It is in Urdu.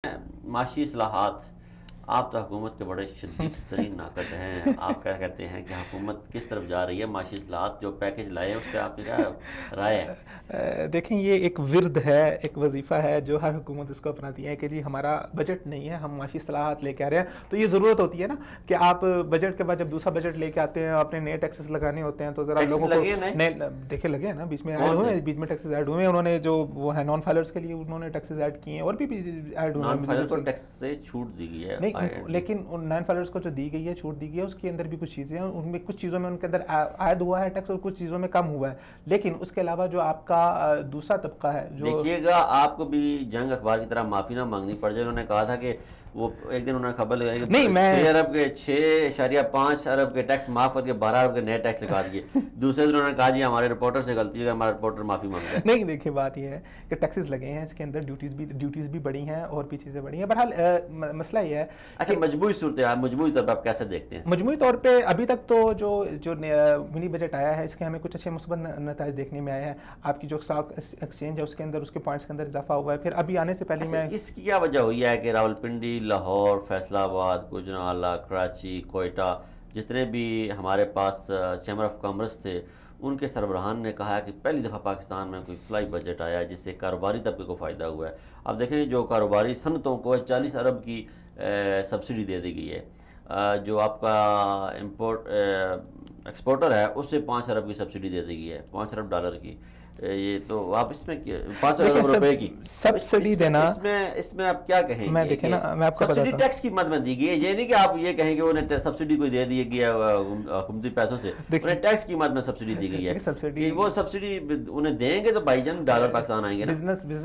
معاشی اصلاحات، آپ تو حکومت کے بڑے شدید ترین ناقد ہیں، آپ کیا کہتے ہیں کہ حکومت کس طرف جا رہی ہے؟ معاشی اصلاحات جو پیکج لائے ہیں اس پہ آپ کی کیا رائے ہے؟ دیکھیں یہ ایک ورد ہے، ایک وظیفہ ہے جو ہر حکومت اس کو اپناتی ہے کہ جی ہمارا بجٹ نہیں ہے، ہم معاشی اصلاحات لے کے آ رہے ہیں. تو یہ ضرورت ہوتی ہے نا کہ آپ بجٹ کے بعد جب دوسرا بجٹ لے کے آتے ہیں، اپنے نئے ٹیکسز لگانے ہوتے ہیں، تو ذرا ٹیکسز لوگوں کو لگے ہیں نئے دیکھے لگے ہیں نا، بیچ میں ایڈ کون ہوئے سے؟ ہیں، بیچ میں ٹیکسز ایڈ ہوئے ہیں. انہوں نے جو وہ ہے نان فائلرز کے لیے انہوں نے ٹیکسز ایڈ کیے ہیں، اور بھی ایڈ ہوئے ہیں. نان مجھے فائلر کو بالکل ٹیکس سے چھوٹ دی گئی ہے نہیں، لیکن نان فائلرز کو جو دی گئی ہے، چھوٹ دی گئی ہے، اس کے اندر بھی کچھ چیزیں ہیں، ان میں کچھ چیزوں میں ان کے اندر عائد ہوا ہے ٹیکس، اور کچھ چیزوں میں کم ہوا ہے. لیکن اس کے علاوہ جو آپ کا دوسرا طبقہ ہے جو دیکھیے گا، آپ کو بھی جنگ اخبار کی طرح معافی نہ مانگنی پڑ جائے. انہوں نے کہا تھا کہ وہ ایک دن انہوں نے خبر لگائی کہ نہیں، میں 6.5 ارب کے ٹیکس معاف کر کے 12 ارب کے نئے ٹیکس لگا دیے. دوسرے دن انہوں نے کہا جی ہمارے رپورٹر سے غلطی ہے، ہمارا رپورٹر معافی مانگتا ہے. نہیں، دیکھیں بات یہ ہے کہ ٹیکسز لگے ہیں، اس کے اندر ڈیوٹیز بھی بڑی ہیں اور بھی چیزیں بڑی ہیں. بہرحال مسئلہ یہ ہے. اچھا، مجموعی صورتحال مجموعی طور پر آپ کیسے دیکھتے ہیں؟ مجموعی طور پہ ابھی تک تو جو منی بجٹ آیا ہے، اس کے ہمیں کچھ اچھے مثبت نتائج دیکھنے میں آئے ہیں. آپ کی جو اسٹاک ایکسچینج ہے اس کے اندر، اس کے پوائنٹس کے اندر اضافہ ہوا ہے. پھر ابھی آنے سے پہلے میں اس کی کیا وجہ ہوئی ہے کہ راولپنڈی، لاہور، فیصلہ آباد، گوجرانوالا، کراچی، کوئٹہ، جتنے بھی ہمارے پاس چیمبر آف کامرس تھے، ان کے سربراہان نے کہا ہے کہ پہلی دفعہ پاکستان میں کوئی فلائی بجٹ آیا ہے جس سے کاروباری طبقے کو فائدہ ہوا ہے. اب دیکھیں جو کاروباری صنعتوں کو 40 ارب کی سبسڈی دے دی گئی ہے. جو آپ کا ایکسپورٹر ہے اس سے 5 ارب کی سبسڈی دے دی گئی ہے، 5 ارب ڈالر کی. یہ تو آپ اس میں 5 ارب روپے کی سبسڈی دینا، اس میں آپ کیا کہیں میں گے؟ دیکھیں نا، میں آپ کو سبسڈی بتاتا ہوں. ٹیکس کی مد میں دی گئی ہے، یہ نہیں کہ آپ یہ کہیں کہ انہیں سبسڈی کوئی دے دی گئی ہے حکومتی پیسوں سے، انہیں ٹیکس کی مد میں سبسڈی دی گئی ہے. وہ سبسڈی انہیں دیں گے تو بھائی جان ڈالر پاکستان آئیں گے نا. بزنس